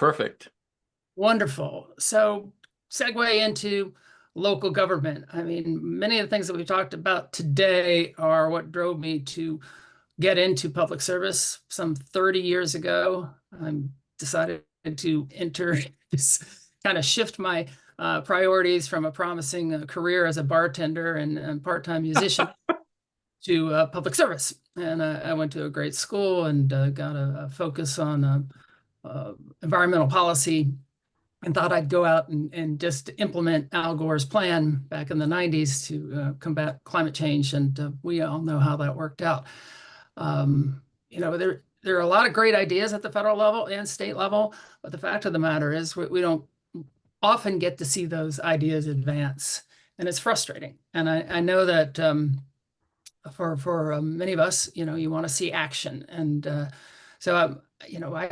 perfect. Wonderful. So segue into local government. I mean, many of the things that we talked about today are what drove me to get into public service some 30 years ago. I decided to enter this, kind of shift my priorities from a promising career as a bartender and part-time musician to public service. And I went to a great school and got a focus on environmental policy, and thought I'd go out and just implement Al Gore's plan back in the 90s to combat climate change. And we all know how that worked out. There are a lot of great ideas at the federal level and state level, but the fact of the matter is we don't often get to see those ideas advance, and it's frustrating. And I know that for many of us, you want to see action. And so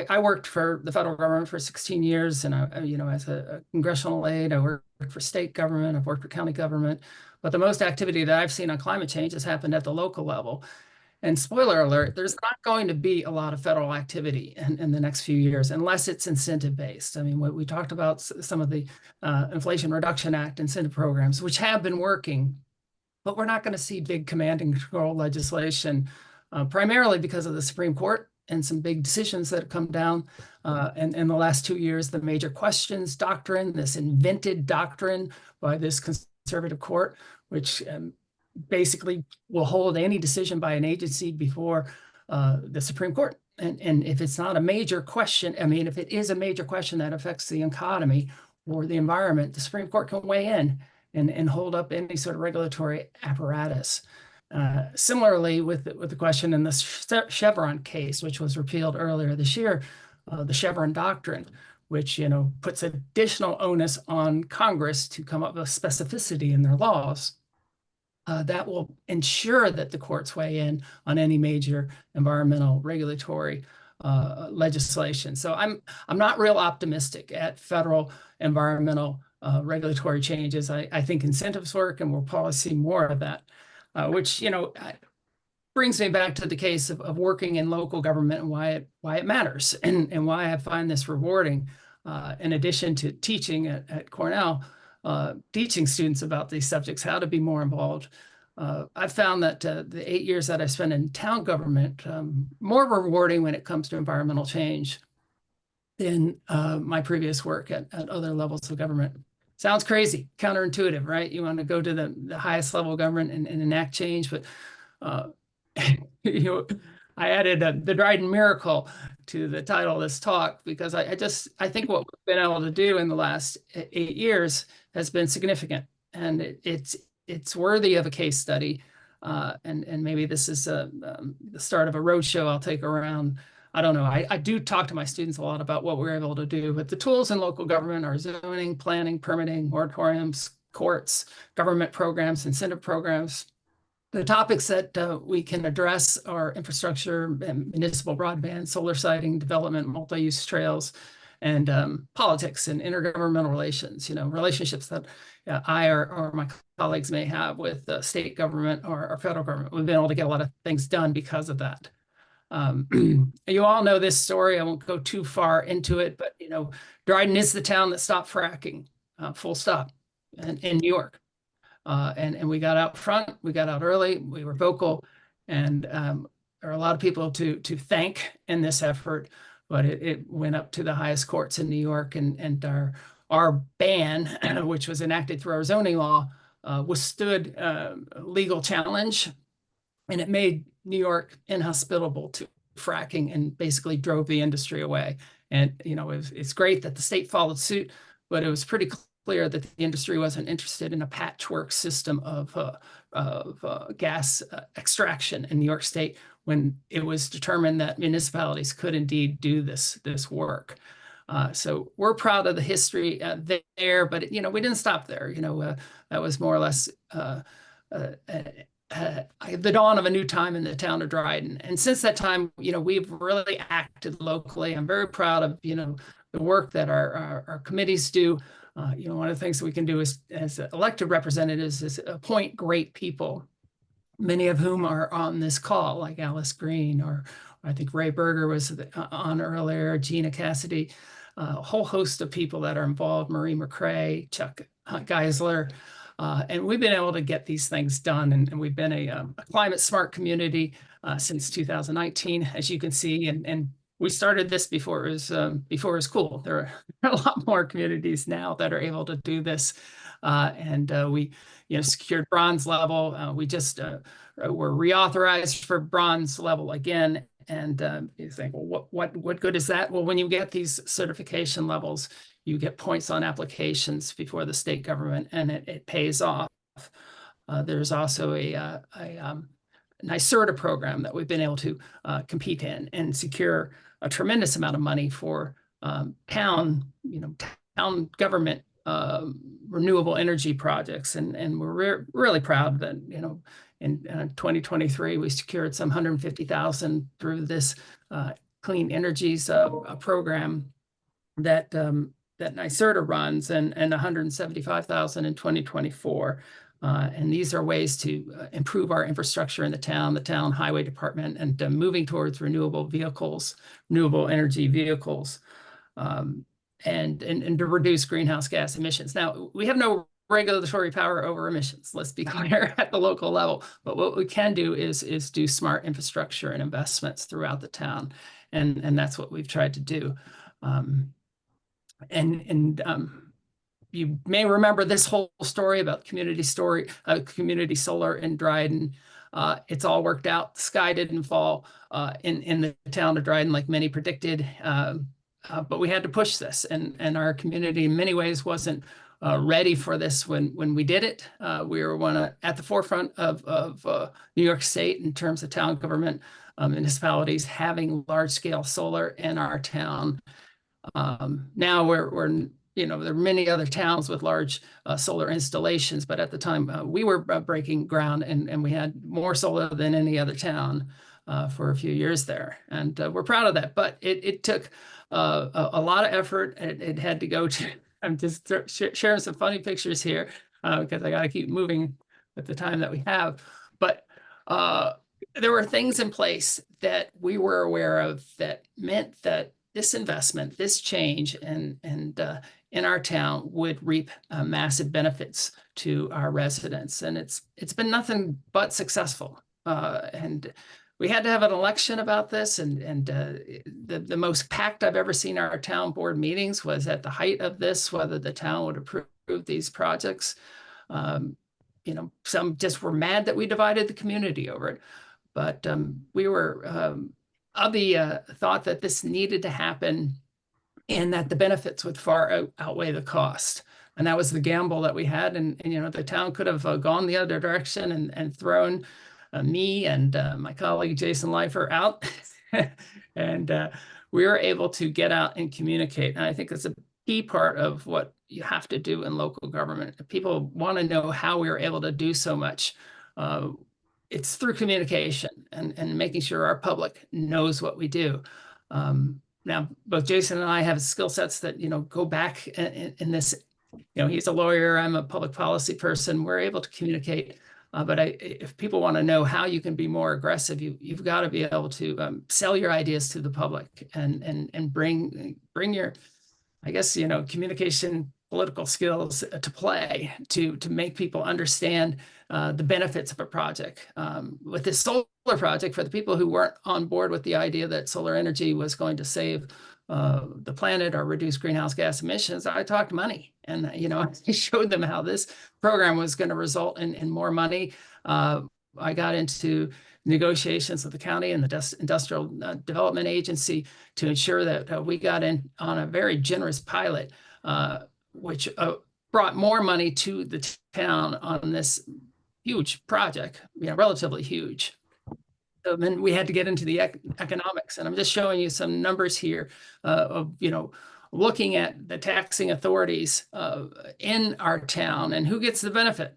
I worked for the federal government for 16 years, and as a congressional aide, I worked for state government, I've worked for county government, but the most activity that I've seen on climate change has happened at the local level. And spoiler alert, there's not going to be a lot of federal activity in the next few years unless it's incentive-based. I mean, we talked about some of the Inflation Reduction Act incentive programs, which have been working, but we're not going to see big command and control legislation, primarily because of the Supreme Court and some big decisions that have come down in the last 2 years. The major questions doctrine, this invented doctrine by this conservative court, which basically will hold any decision by an agency before the Supreme Court. And if it's not a major question, I mean, if it is a major question that affects the economy or the environment, the Supreme Court can weigh in and hold up any sort of regulatory apparatus. Similarly, with the question in the Chevron case, which was repealed earlier this year, the Chevron doctrine, which puts additional onus on Congress to come up with specificity in their laws. That will ensure that the courts weigh in on any major environmental regulatory legislation. So I'm not real optimistic at federal environmental regulatory changes. I think incentives work, and we'll probably see more of that, which brings me back to the case of working in local government and why it matters, and why I find this rewarding. In addition to teaching at Cornell, teaching students about these subjects, how to be more involved. I've found that the 8 years that I spent in town government, more rewarding when it comes to environmental change than my previous work at other levels of government. Sounds crazy, counterintuitive, right? You want to go to the highest level of government and enact change, but I added the Dryden Miracle to the title of this talk because I think what we've been able to do in the last 8 years has been significant, and it's worthy of a case study. And maybe this is the start of a roadshow I'll take around. I don't know. I do talk to my students a lot about what we're able to do, but the tools in local government are zoning, planning, permitting, moratoriums, courts, government programs, incentive programs. The topics that we can address are infrastructure, municipal broadband, solar siting, development, multi-use trails, and politics and intergovernmental relations, relationships that I or my colleagues may have with state government or federal government. We've been able to get a lot of things done because of that. You all know this story. I won't go too far into it, but Dryden is the town that stopped fracking, full stop, in New York. And we got out front, we got out early, we were vocal, and there are a lot of people to thank in this effort, but it went up to the highest courts in New York, and our ban, which was enacted through our zoning law, withstood legal challenge, and it made New York inhospitable to fracking and basically drove the industry away. And it's great that the state followed suit, but it was pretty clear that the industry wasn't interested in a patchwork system of gas extraction in New York State when it was determined that municipalities could indeed do this work. So we're proud of the history there, but we didn't stop there. That was more or less the dawn of a new time in the town of Dryden. And since that time, we've really acted locally. I'm very proud of the work that our committees do. One of the things that we can do as elected representatives is appoint great people, many of whom are on this call, like Alice Green, or I think Ray Berger was on earlier, Gina Cassidy. a whole host of people that are involved, Marie McCrae, Chuck Geisler, and we've been able to get these things done. And we've been a climate smart community since 2019, as you can see, and we started this before it was cool. There are a lot more communities now that are able to do this, and we, secured bronze level. We just were reauthorized for bronze level again. And you think, well, what good is that? Well, when you get these certification levels, you get points on applications before the state government, and it pays off. There's also a NYSERDA program that we've been able to compete in and secure a tremendous amount of money for town government renewable energy projects. And we're really proud that, in 2023, we secured some 150,000 through this Clean Energies program that NYSERDA runs, and 175,000 in 2024. And these are ways to improve our infrastructure in the town highway department, and moving towards renewable energy vehicles, and to reduce greenhouse gas emissions. Now, we have no regulatory power over emissions, let's be clear, at the local level. But what we can do is do smart infrastructure and investments throughout the town. And that's what we've tried to do. You may remember this whole story about community solar in Dryden. It's all worked out. The sky didn't fall in the town of Dryden like many predicted, but we had to push this, and our community in many ways wasn't ready for this when we did it. We were at the forefront of New York State in terms of town government, municipalities having large-scale solar in our town. Now there are many other towns with large solar installations, but at the time we were breaking ground, and we had more solar than any other town for a few years there. And we're proud of that, but it took a lot of effort. It had to go to, I'm just sharing some funny pictures here because I got to keep moving with the time that we have. But there were things in place that we were aware of that meant that this investment, this change in our town would reap massive benefits to our residents. And it's been nothing but successful. And we had to have an election about this. And the most packed I've ever seen our town board meetings was at the height of this, whether the town would approve these projects. Some just were mad that we divided the community over it. But we were of the thought that this needed to happen, and that the benefits would far outweigh the cost. And that was the gamble that we had. And the town could have gone the other direction and thrown me and my colleague Jason Leifer out. And we were able to get out and communicate. And I think it's a key part of what you have to do in local government. If people want to know how we were able to do so much, it's through communication and making sure our public knows what we do. Now, both Jason and I have skill sets that, go back in this. He's a lawyer, I'm a public policy person. We're able to communicate. But if people want to know how you can be more aggressive, you've got to be able to sell your ideas to the public and bring your, I guess, communication, political skills to play to make people understand the benefits of a project. With this solar project, for the people who weren't on board with the idea that solar energy was going to save the planet or reduce greenhouse gas emissions, I talked money. And, I showed them how this program was going to result in more money. I got into negotiations with the county and the Industrial Development Agency to ensure that we got in on a very generous pilot, which brought more money to the town on this huge project, relatively huge. So then we had to get into the economics, and I'm just showing you some numbers here of, looking at the taxing authorities in our town and who gets the benefit.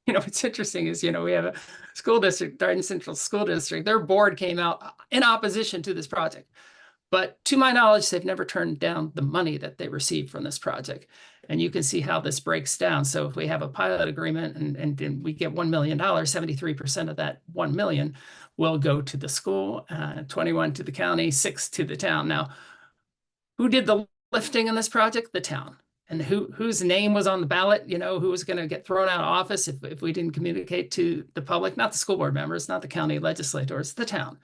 What's interesting is, we have a school district, Dryden Central School District. Their board came out in opposition to this project. But to my knowledge, they've never turned down the money that they received from this project. And you can see how this breaks down. So if we have a pilot agreement and we get $1 million, 73% of that $1 million will go to the school, 21 to the county, 6 to the town. Now, who did the lifting in this project? The town. And whose name was on the ballot, who was going to get thrown out of office if we didn't communicate to the public? Not the school board members, not the county legislators, the town.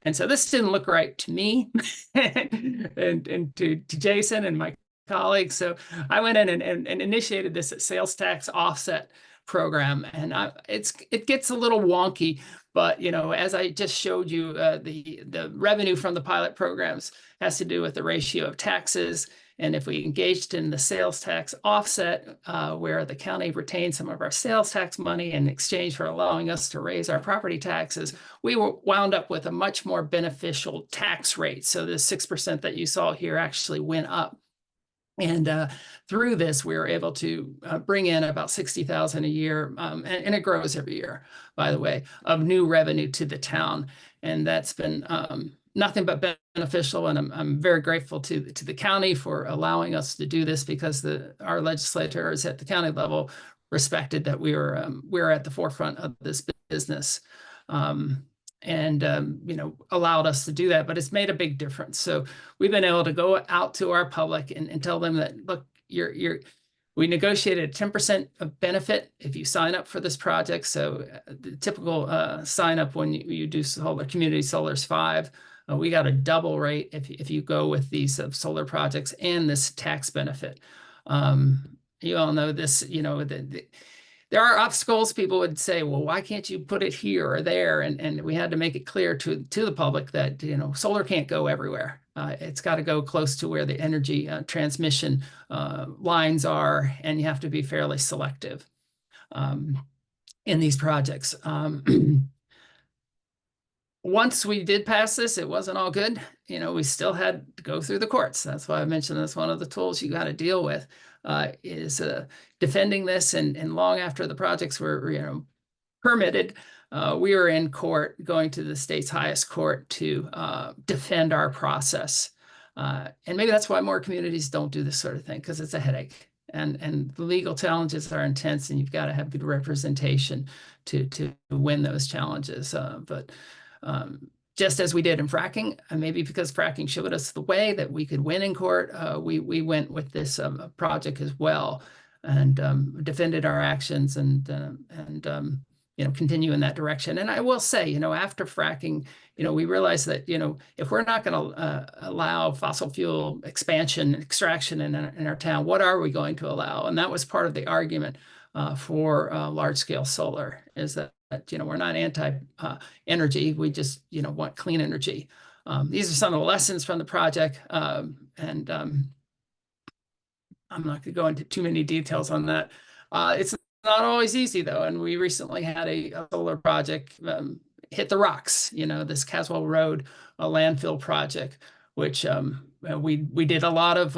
And so this didn't look right to me and to Jason and my colleagues. So I went in and initiated this sales tax offset program. And it gets a little wonky, but as I just showed you, the revenue from the pilot programs has to do with the ratio of taxes. And if we engaged in the sales tax offset, where the county retained some of our sales tax money in exchange for allowing us to raise our property taxes, we were wound up with a much more beneficial tax rate. So the 6% that you saw here actually went up. And through this, we were able to bring in about 60,000 a year, and it grows every year, by the way, of new revenue to the town. And that's been nothing but beneficial. And I'm very grateful to the county for allowing us to do this, because our legislators at the county level respected that we were at the forefront of this business. And allowed us to do that, but it's made a big difference. So we've been able to go out to our public and tell them that, look, we negotiated a 10% of benefit if you sign up for this project. So the typical sign up when you do solar, community solar is 5. We got a double rate if you go with these solar projects and this tax benefit. You all know this, there are obstacles. People would say, well, why can't you put it here or there? And we had to make it clear to the public that, solar can't go everywhere. It's got to go close to where the energy transmission lines are, and you have to be fairly selective in these projects. Once we did pass this, it wasn't all good. We still had to go through the courts. That's why I mentioned that's one of the tools you got to deal with, is defending this. And long after the projects were, permitted, we were in court, going to the state's highest court to defend our process. And maybe that's why more communities don't do this sort of thing, because it's a headache. And the legal challenges are intense, and you've got to have good representation to win those challenges. But just as we did in fracking, and maybe because fracking showed us the way that we could win in court, we went with this project as well, and defended our actions and continue in that direction. And I will say, after fracking, we realized that, if we're not going to allow fossil fuel expansion, extraction in our town, what are we going to allow? And that was part of the argument for large-scale solar, is that we're not anti-energy. We just, want clean energy. These are some of the lessons from the project. And I'm not going to go into too many details on that. It's not always easy, though. And we recently had a solar project hit the rocks, this Caswell Road landfill project, which we did a lot of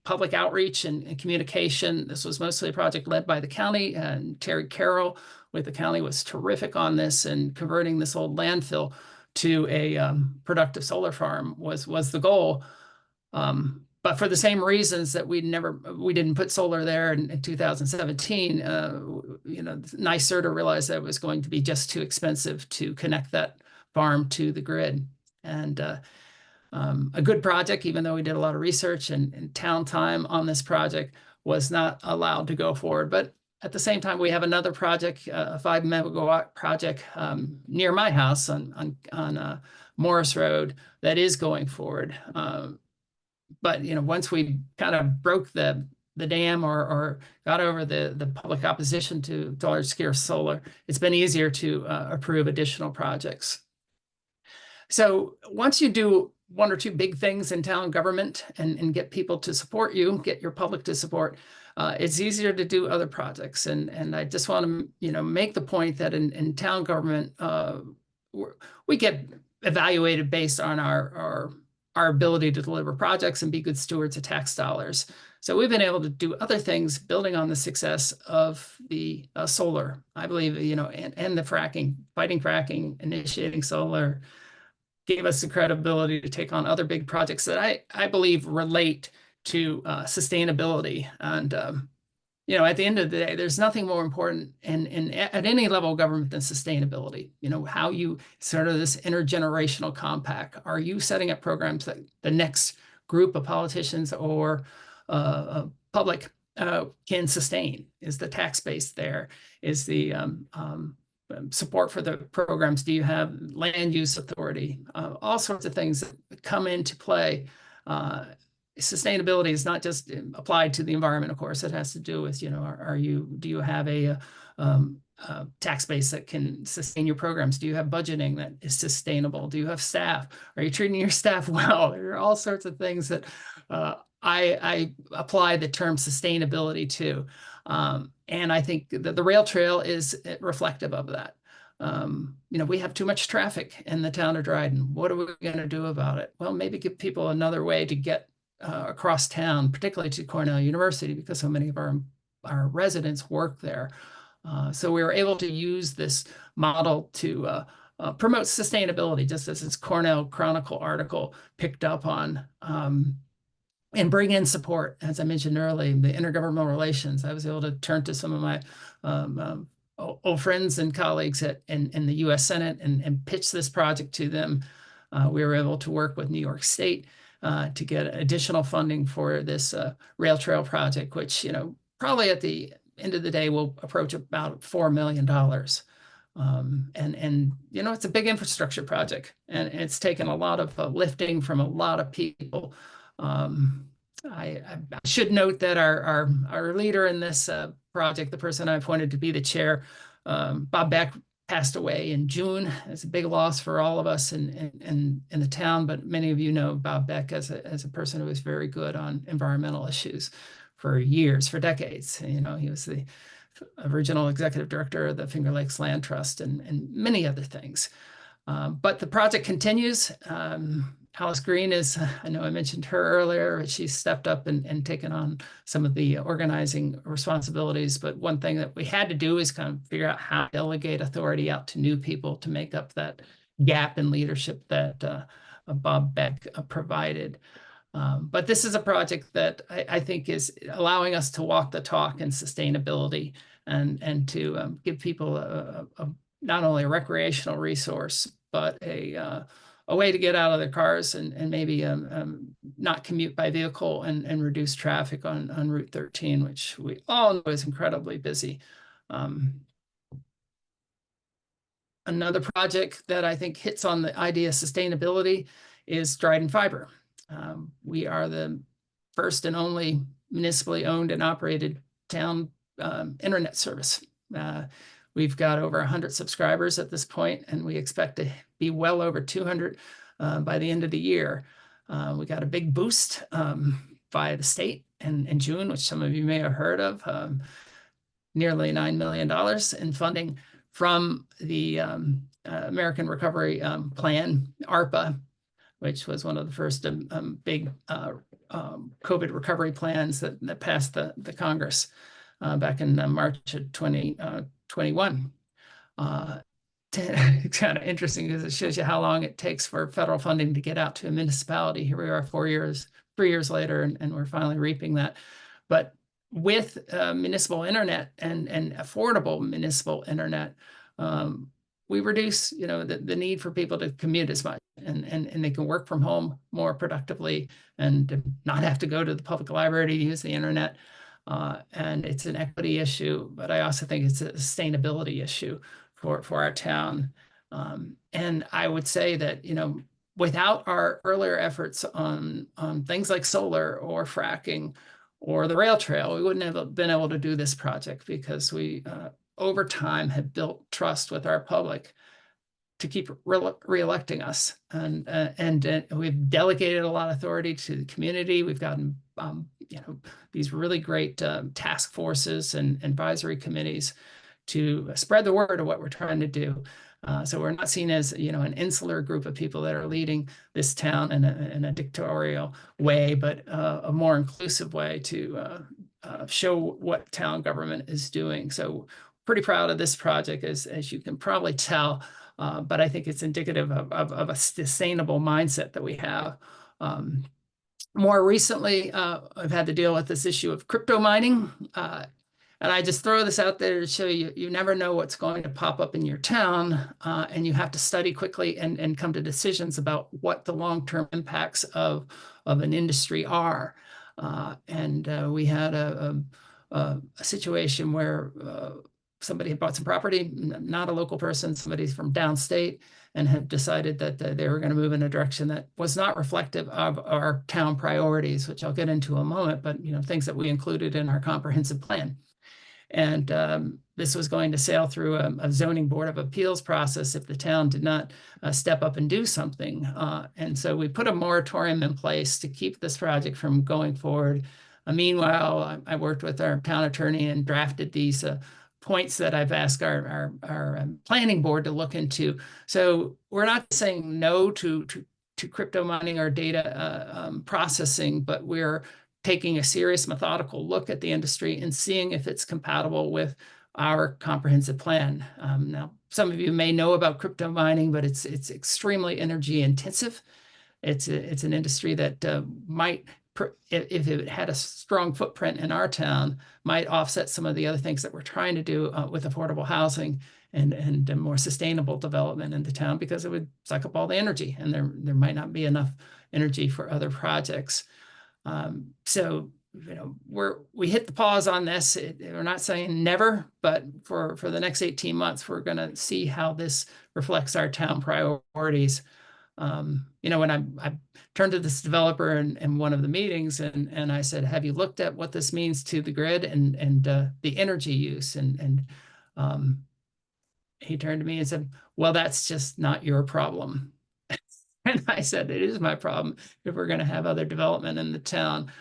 public outreach and communication. This was mostly a project led by the county, and Terry Carroll with the county was terrific on this, and converting this old landfill to a productive solar farm was the goal. But for the same reasons that we didn't put solar there in 2017, NYSERDA realized that it was going to be just too expensive to connect that farm to the grid. And a good project, even though we did a lot of research and town time on this project, was not allowed to go forward. But at the same time, we have another project, a 5 megawatt project near my house on Morris Road, that is going forward. But once we kind of broke the dam or got over the public opposition to large scale solar, it's been easier to approve additional projects. So once you do 1 or 2 big things in town government and get people to support you, get your public to support, it's easier to do other projects. And I just want to make the point that in town government, we get evaluated based on our ability to deliver projects and be good stewards of tax dollars. So we've been able to do other things building on the success of the solar, I believe, and the fracking, fighting fracking, initiating solar, gave us the credibility to take on other big projects that I believe relate to sustainability. And, at the end of the day, there's nothing more important at any level of government than sustainability. How you sort of this intergenerational compact. Are you setting up programs that the next group of politicians or public can sustain. Is the tax base there? Is the support for the programs? Do you have land use authority? All sorts of things that come into play. Sustainability is not just applied to the environment, of course. It has to do with, do you have a tax base that can sustain your programs? Do you have budgeting that is sustainable? Do you have staff? Are you treating your staff well? There are all sorts of things that I apply the term sustainability to. And I think that the rail trail is reflective of that. We have too much traffic in the town of Dryden. What are we going to do about it? Well, maybe give people another way to get across town, particularly to Cornell University, because so many of our residents work there. So we were able to use this model to promote sustainability, just as this Cornell Chronicle article picked up on, and bring in support. As I mentioned earlier, the intergovernmental relations. I was able to turn to some of my old friends and colleagues in the U.S. Senate and pitch this project to them. We were able to work with New York State to get additional funding for this rail trail project, which, probably at the end of the day will approach about $4 million. It's a big infrastructure project, and it's taken a lot of lifting from a lot of people. I should note that our leader in this project, the person I appointed to be the chair, Bob Beck, passed away in June. It's a big loss for all of us in the town, but many of you know Bob Beck as a person who was very good on environmental issues for years, for decades. He was the original executive director of the Finger Lakes Land Trust and many other things. But the project continues. Alice Green I know I mentioned her earlier, she's stepped up and taken on some of the organizing responsibilities. But one thing that we had to do is kind of figure out how to delegate authority out to new people to make up that gap in leadership that Bob Beck provided. But this is a project that I think is allowing us to walk the talk in sustainability and to give people not only a recreational resource, but a way to get out of their cars and maybe not commute by vehicle and reduce traffic on Route 13, which we all know is incredibly busy. Another project that I think hits on the idea of sustainability is Dryden Fiber. We are the first and only municipally owned and operated town internet service. We've got over 100 subscribers at this point, and we expect to be well over 200 by the end of the year. We got a big boost by the state in June, which some of you may have heard of, nearly $9 million in funding from the American Recovery Plan, ARPA, which was one of the first big COVID recovery plans that passed the Congress back in March of 2021. It's kind of interesting because it shows you how long it takes for federal funding to get out to a municipality. Here we are 3 years later, and we're finally reaping that. But with municipal internet and affordable municipal internet, we reduce, the need for people to commute as much, and they can work from home more productively and not have to go to the public library to use the internet. And it's an equity issue, but I also think it's a sustainability issue for our town. And I would say that, without our earlier efforts on things like solar or fracking or the rail trail, we wouldn't have been able to do this project, because we, over time, have built trust with our public to keep re-electing us. And we've delegated a lot of authority to the community. We've gotten, these really great task forces and advisory committees to spread the word of what we're trying to do. So we're not seen as, an insular group of people that are leading this town in a dictatorial way, but a more inclusive way to show what town government is doing. So pretty proud of this project, as you can probably tell, but I think it's indicative of a sustainable mindset that we have. More recently, I've had to deal with this issue of crypto mining. And I just throw this out there to show you, you never know what's going to pop up in your town, and you have to study quickly and come to decisions about what the long-term impacts of an industry are. We had a situation where somebody had bought some property, not a local person, somebody from downstate, and had decided that they were going to move in a direction that was not reflective of our town priorities, which I'll get into in a moment, but things that we included in our comprehensive plan. And this was going to sail through a zoning board of appeals process if the town did not step up and do something. And so we put a moratorium in place to keep this project from going forward. Meanwhile, I worked with our town attorney and drafted these points that I've asked our planning board to look into. So we're not saying no to crypto mining or data processing, but we're taking a serious methodical look at the industry and seeing if it's compatible with our comprehensive plan. Now, some of you may know about crypto mining, but it's extremely energy intensive. It's an industry that might, if it had a strong footprint in our town, might offset some of the other things that we're trying to do with affordable housing and more sustainable development in the town, because it would suck up all the energy, and there might not be enough energy for other projects. So we hit the pause on this. We're not saying never, but for the next 18 months, we're going to see how this reflects our town priorities. When I turned to this developer in one of the meetings, and I said, have you looked at what this means to the grid and the energy use? And he turned to me and said, well, that's just not your problem. And I said, it is my problem if we're going to have other development in the town.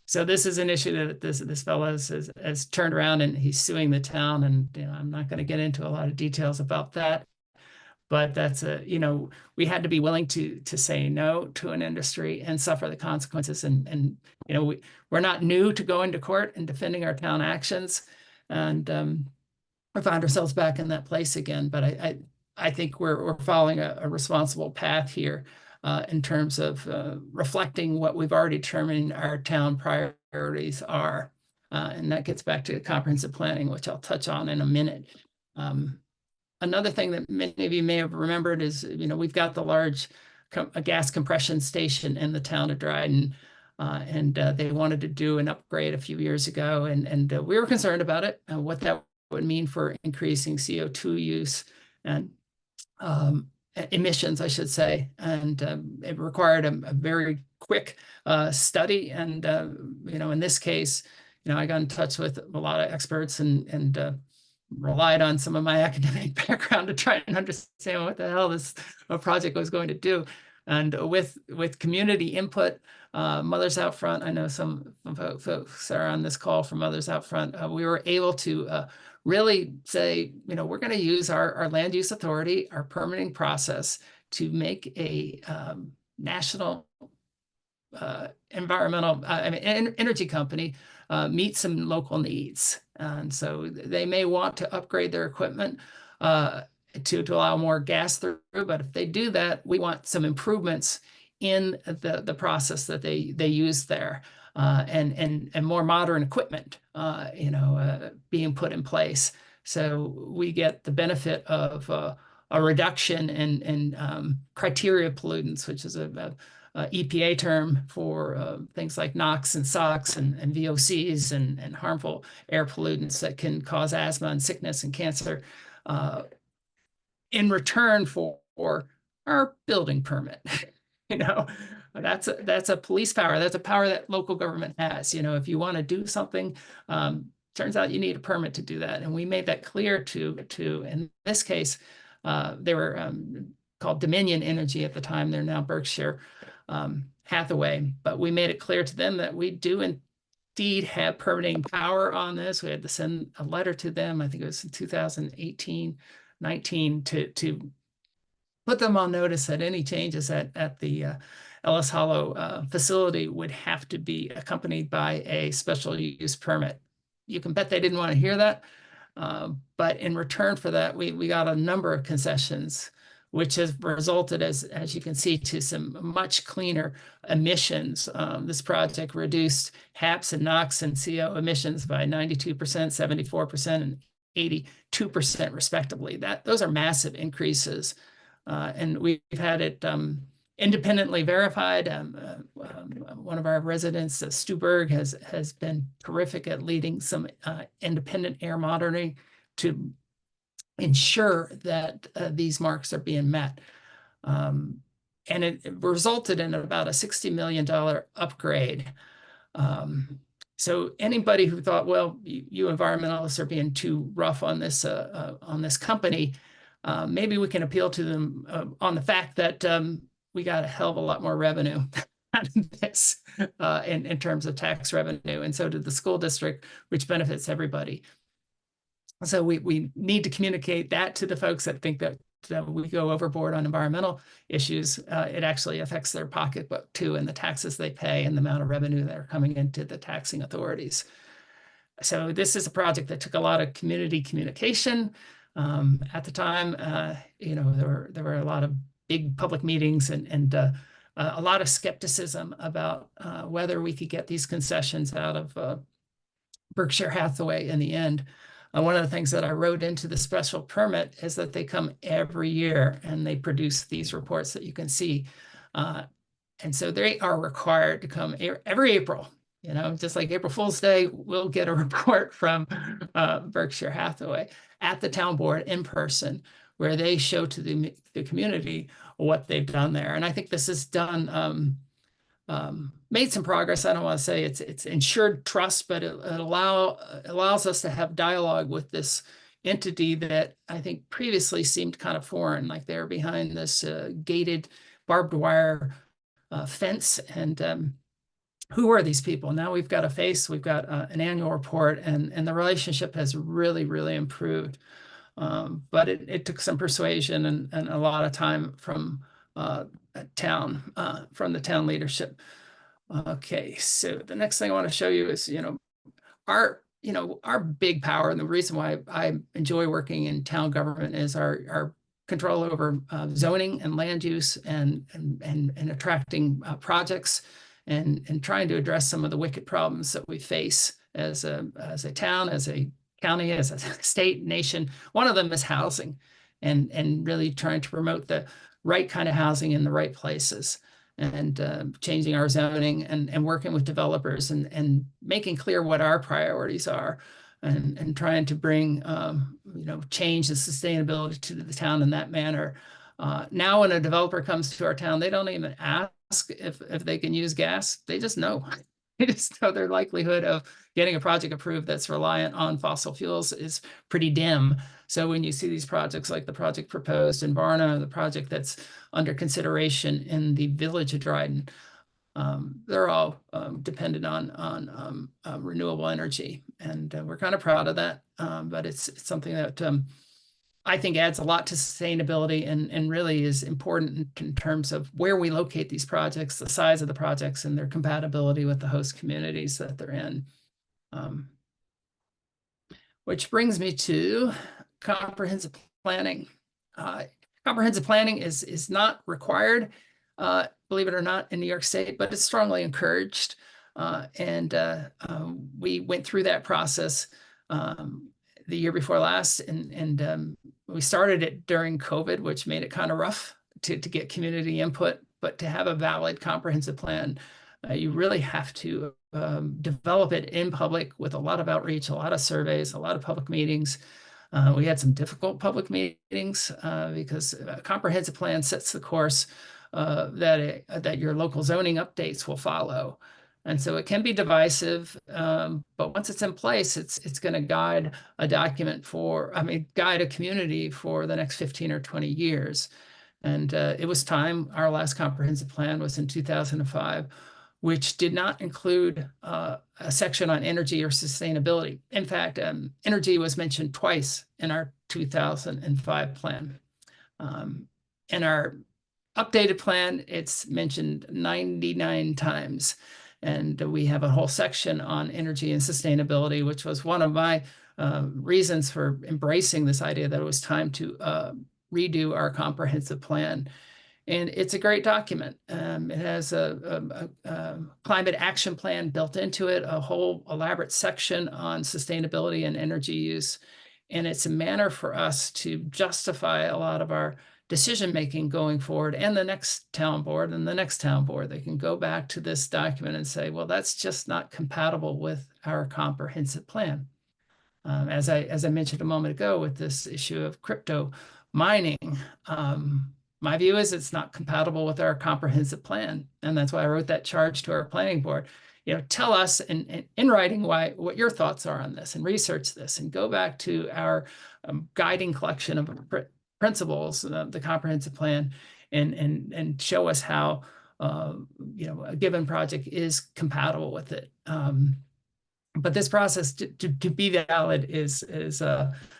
So this is an issue that this fellow has turned around, and he's suing the town. And I'm not going to get into a lot of details about that. But that's we had to be willing to say no to an industry and suffer the consequences. And we're not new to going to court and defending our town actions. And we found ourselves back in that place again. But I think we're following a responsible path here in terms of reflecting what we've already determined our town priorities are. And that gets back to comprehensive planning, which I'll touch on in a minute. Another thing that many of you may have remembered is, we've got the large gas compression station in the town of Dryden, and they wanted to do an upgrade a few years ago, and we were concerned about it and what that would mean for increasing CO2 use and emissions, I should say. And it required a very quick study. And, in this case, I got in touch with a lot of experts and relied on some of my academic background to try and understand what the hell this project was going to do. And with community input, Mothers Out Front, I know some folks are on this call from Mothers Out Front, we were able to really say, we're going to use our land use authority, our permitting process, to make a national environmental, energy company meet some local needs. And so they may want to upgrade their equipment to allow more gas through, but if they do that, we want some improvements in the process that they use there, and more modern equipment, being put in place. So we get the benefit of a reduction in criteria pollutants, which is a EPA term for things like NOx and SOx and VOCs and harmful air pollutants that can cause asthma and sickness and cancer, in return for our building permit. That's a police power. That's a power that local government has. If you want to do something, turns out you need a permit to do that. And we made that clear to in this case, they were called Dominion Energy at the time. They're now Berkshire Hathaway, but we made it clear to them that we do indeed have permitting power on this. We had to send a letter to them, I think it was in 2018, 19, to put them on notice that any changes at the Ellis Hollow facility would have to be accompanied by a special use permit. You can bet they didn't want to hear that. But in return for that, we got a number of concessions, which has resulted, as you can see, to some much cleaner emissions. This project reduced HAPs and NOx and CO emissions by 92%, 74%, and 82% respectively. Those are massive increases. And we've had it independently verified. One of our residents, Stu Berg, has been terrific at leading some independent air monitoring to ensure that these marks are being met. And it resulted in about a $60 million upgrade. So anybody who thought, well, you environmentalists are being too rough on this company, maybe we can appeal to them on the fact that we got a hell of a lot more revenue out of this in terms of tax revenue, and so did the school district, which benefits everybody. So we need to communicate that to the folks that think that we go overboard on environmental issues. It actually affects their pocketbook too, and the taxes they pay and the amount of revenue that are coming into the taxing authorities. So this is a project that took a lot of community communication. At the time, there were a lot of big public meetings and a lot of skepticism about whether we could get these concessions out of Berkshire Hathaway in the end. One of the things that I wrote into the special permit is that they come every year and they produce these reports that you can see. And so they are required to come every April. Just like April Fool's Day, we'll get a report from Berkshire Hathaway at the town board in person, where they show to the community what they've done there. And I think this has done made some progress. I don't want to say it's ensured trust, but it allows us to have dialogue with this entity that I think previously seemed kind of foreign, like they're behind this gated barbed wire fence. And who are these people? Now we've got a face, we've got an annual report, and the relationship has really, really improved. But it took some persuasion and a lot of time from the town leadership. Okay, so the next thing I want to show you is, our big power, and the reason why I enjoy working in town government is our control over zoning and land use and attracting projects and trying to address some of the wicked problems that we face as a town, as a county, as a state, nation. One of them is housing, and really trying to promote the right kind of housing in the right places, and changing our zoning and working with developers and making clear what our priorities are, and trying to bring change and sustainability to the town in that manner. Now when a developer comes to our town, they don't even ask if they can use gas. They just know. They just know their likelihood of getting a project approved that's reliant on fossil fuels is pretty dim. So when you see these projects like the project proposed in Varna, the project that's under consideration in the village of Dryden, they're all dependent on renewable energy. And we're kind of proud of that, but it's something that I think adds a lot to sustainability and really is important in terms of where we locate these projects, the size of the projects, and their compatibility with the host communities that they're in. Which brings me to comprehensive planning. Comprehensive planning is not required, believe it or not, in New York State, but it's strongly encouraged. We went through that process the year before last, and we started it during COVID, which made it kind of rough to get community input. But to have a valid comprehensive plan, you really have to develop it in public with a lot of outreach, a lot of surveys, a lot of public meetings. We had some difficult public meetings because a comprehensive plan sets the course that your local zoning updates will follow. And so it can be divisive, but once it's in place, it's going to guide a guide a community for the next 15 or 20 years. And it was time. Our last comprehensive plan was in 2005, which did not include a section on energy or sustainability. In fact, energy was mentioned twice in our 2005 plan. In our updated plan, it's mentioned 99 times. And we have a whole section on energy and sustainability, which was one of my reasons for embracing this idea that it was time to redo our comprehensive plan. And it's a great document. It has a climate action plan built into it, a whole elaborate section on sustainability and energy use. And it's a manner for us to justify a lot of our decision-making going forward, and the next town board and the next town board. They can go back to this document and say, well, that's just not compatible with our comprehensive plan. As I mentioned a moment ago with this issue of crypto mining, my view is it's not compatible with our comprehensive plan. And that's why I wrote that charge to our planning board. Tell us in writing what your thoughts are on this, and research this, and go back to our guiding collection of principles, the comprehensive plan, and show us how a given project is compatible with it. But this process to be valid is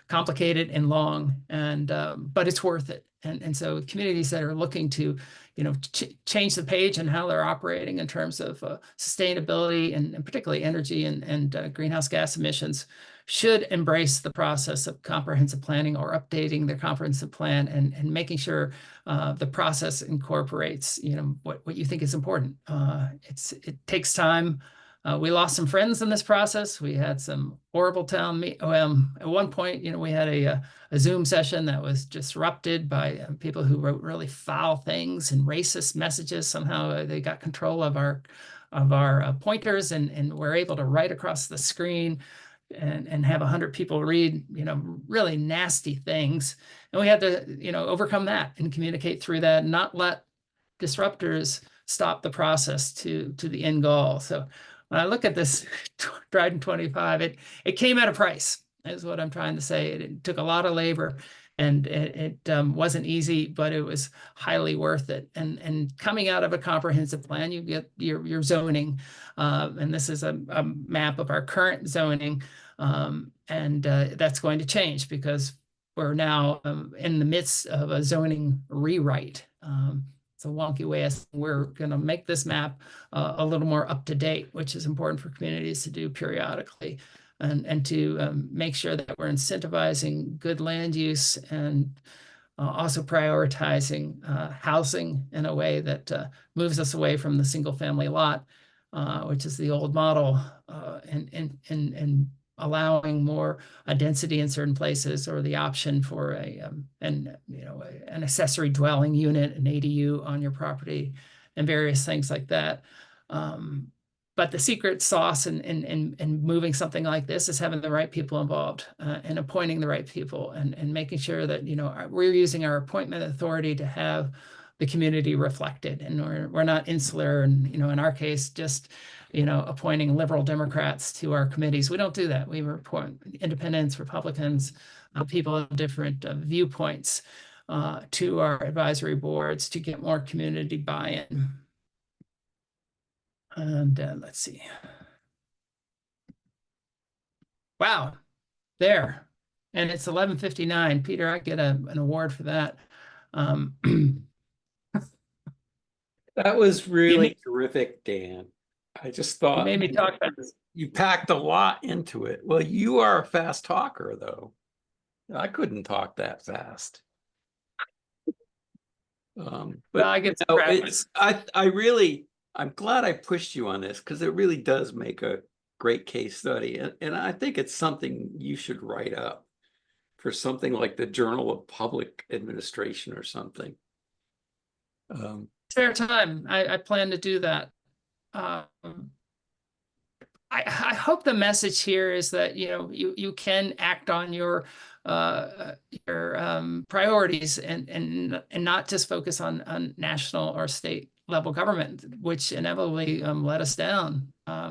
complicated and long, and but it's worth it. And so communities that are looking to change the page and how they're operating in terms of sustainability and particularly energy and greenhouse gas emissions should embrace the process of comprehensive planning, or updating their comprehensive plan, and making sure the process incorporates what you think is important. It takes time. We lost some friends in this process. We had some horrible at one point, we had a Zoom session that was disrupted by people who wrote really foul things and racist messages. Somehow they got control of our pointers and were able to write across the screen and have 100 people read, really nasty things. And we had to, overcome that and communicate through that, and not let disruptors stop the process to the end goal. So when I look at this Dryden 25, it came at a price, is what I'm trying to say. It took a lot of labor, and it wasn't easy, but it was highly worth it. And coming out of a comprehensive plan, you get your zoning, and this is a map of our current zoning, and that's going to change because we're now in the midst of a zoning rewrite. It's a wonky way of, we're going to make this map a little more up to date, which is important for communities to do periodically, and to make sure that we're incentivizing good land use, and also prioritizing housing in a way that moves us away from the single family lot, which is the old model, and allowing more density in certain places, or the option for an accessory dwelling unit, an ADU on your property, and various things like that. But the secret sauce in moving something like this is having the right people involved, and appointing the right people, and making sure that we're using our appointment authority to have the community reflected, and we're not insular, and in our case just appointing liberal Democrats to our committees. We don't do that. We appoint independents, Republicans, people of different viewpoints to our advisory boards to get more community buy-in. And let's see. Wow, there. And it's 11:59. Peter, I get an award for that. That was really terrific, Dan. I just thought you made me talk about this. You packed a lot into it. Well, you are a fast talker, though. I couldn't talk that fast. But well, I get some practice. I'm glad I pushed you on this, because it really does make a great case study. And I think it's something you should write up for something like the Journal of Public Administration or something. Spare time. I plan to do that. I hope the message here is that you can act on your priorities, and not just focus on national or state level government, which inevitably let us down. I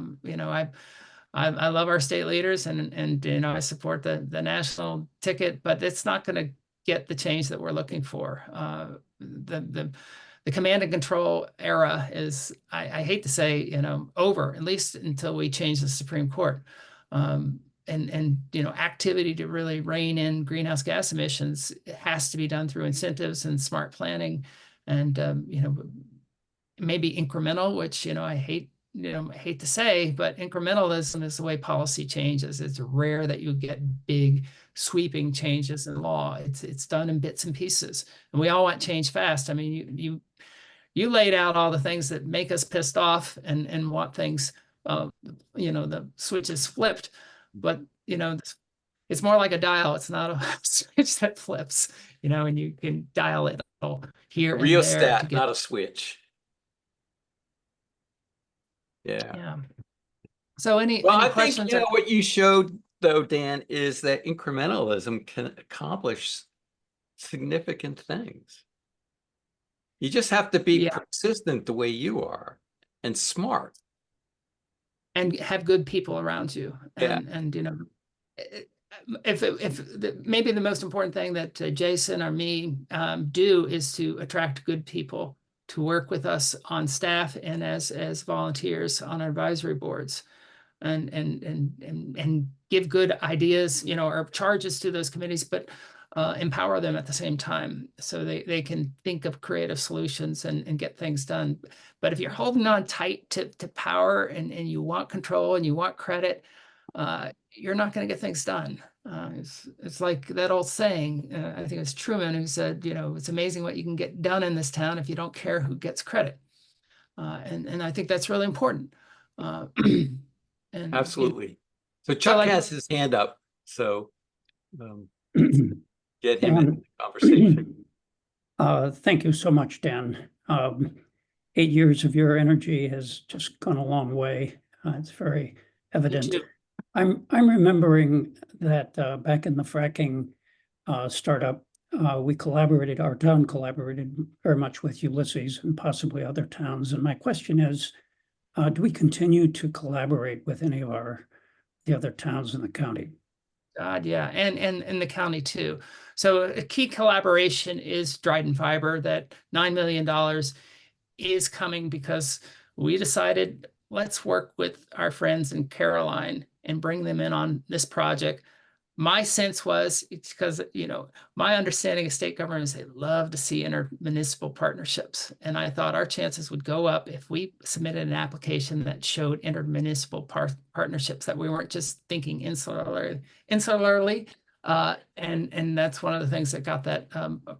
love our state leaders, and I support the national ticket, but it's not going to get the change that we're looking for. The command and control era is, I hate to say, over, at least until we change the Supreme Court. Activity to really rein in greenhouse gas emissions, it has to be done through incentives and smart planning, and maybe incremental, which I hate I hate to say, but incrementalism is the way policy changes. It's rare that you get big sweeping changes in law. It's done in bits and pieces, and we all want change fast. I mean, you laid out all the things that make us pissed off and want things, the switch is flipped, but it's more like a dial. It's not a switch that flips, and you can dial it all here A and there to rheostat, get. not a switch. Yeah. Yeah. So any I questions? think, what you showed though, Dan, is that incrementalism can accomplish significant things. You just have to be persistent the way you are and smart. And have good people around you. And maybe the most important thing that Jason or me do is to attract good people to work with us on staff and as volunteers on our advisory boards, and give good ideas, or charges to those committees, but empower them at the same time so they can think of creative solutions and get things done. But if you're holding on tight to power and you want control and you want credit, you're not going to get things done. It's like that old saying, I think it's Truman, who said, it's amazing what you can get done in this town if you don't care who gets credit. And I think that's really important. And absolutely. So Chuck has his hand up, so get him in the conversation. Thank you so much, Dan. 8 years of your energy has just gone a long way. It's very evident. I'm remembering that back in the fracking startup, our town collaborated very much with Ulysses and possibly other towns. And my question is, do we continue to collaborate with any of the other towns in the county? God, yeah, and in the county too. So a key collaboration is Dryden Fiber. That $9 million is coming because we decided let's work with our friends in Caroline and bring them in on this project. My sense was it's because, my understanding of state government is they love to see intermunicipal partnerships. And I thought our chances would go up if we submitted an application that showed intermunicipal partnerships, that we weren't just thinking insularly. And that's one of the things that got that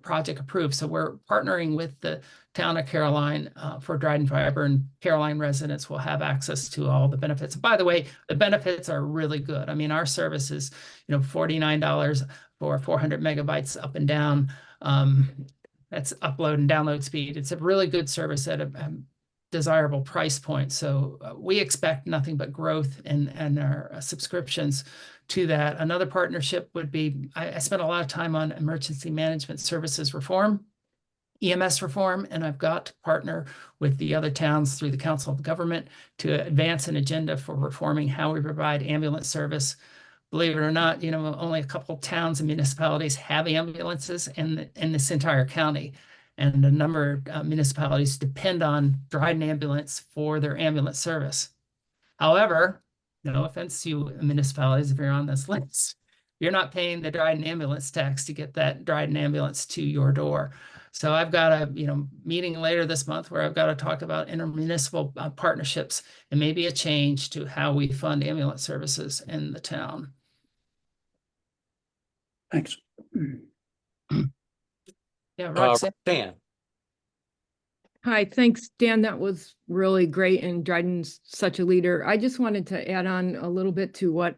project approved. So we're partnering with the town of Caroline for Dryden Fiber, and Caroline residents will have access to all the benefits. By the way, the benefits are really good. I mean, our service is, $49 for 400 megabytes up and down. That's upload and download speed. It's a really good service at a desirable price point. So we expect nothing but growth in our subscriptions to that. Another partnership would be, I spent a lot of time on emergency management services reform, EMS reform, and I've got to partner with the other towns through the Council of Government to advance an agenda for reforming how we provide ambulance service. Believe it or not, only a couple of towns and municipalities have ambulances in this entire county. And a number of municipalities depend on Dryden Ambulance for their ambulance service. However, no offense to municipalities if you're on this list, you're not paying the Dryden ambulance tax to get that Dryden ambulance to your door. So I've got a meeting later this month where I've got to talk about intermunicipal partnerships and maybe a change to how we fund ambulance services in the town. Thanks. Yeah, Roxanne. Hi, thanks, Dan. That was really great, and Dryden's such a leader. I just wanted to add on a little bit to what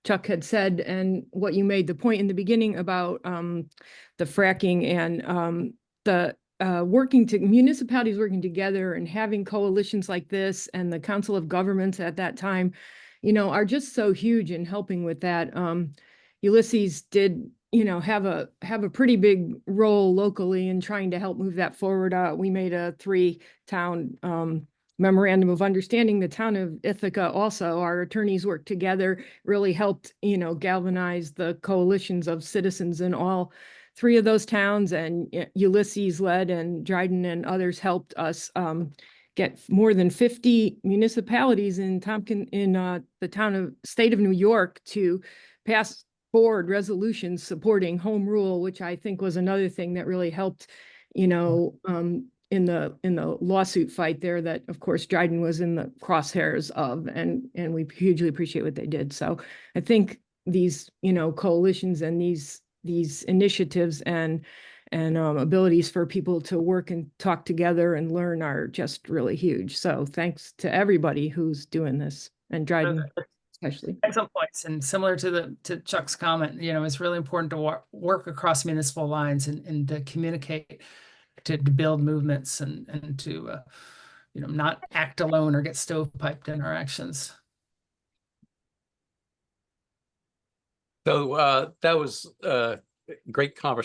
Chuck had said and what you made the point in the beginning about the fracking and the municipalities working together and having coalitions like this, and the Council of Governments at that time, are just so huge in helping with that. Ulysses did have a pretty big role locally in trying to help move that forward. We made a 3-town memorandum of understanding. The town of Ithaca also, our attorneys worked together, really helped, galvanize the coalitions of citizens in all 3 of those towns, and Ulysses led, and Dryden and others helped us get more than 50 municipalities in the state of New York to pass board resolutions supporting home rule, which I think was another thing that really helped, in the lawsuit fight there that, of course, Dryden was in the crosshairs of, and we hugely appreciate what they did. So I think these, coalitions and these initiatives and abilities for people to work and talk together and learn are just really huge. So thanks to everybody who's doing this, and Dryden especially. Excellent points, and similar to Chuck's comment, it's really important to work across municipal lines and to communicate, to build movements, and to not act alone or get stovepiped in our actions. So that was a great conversation.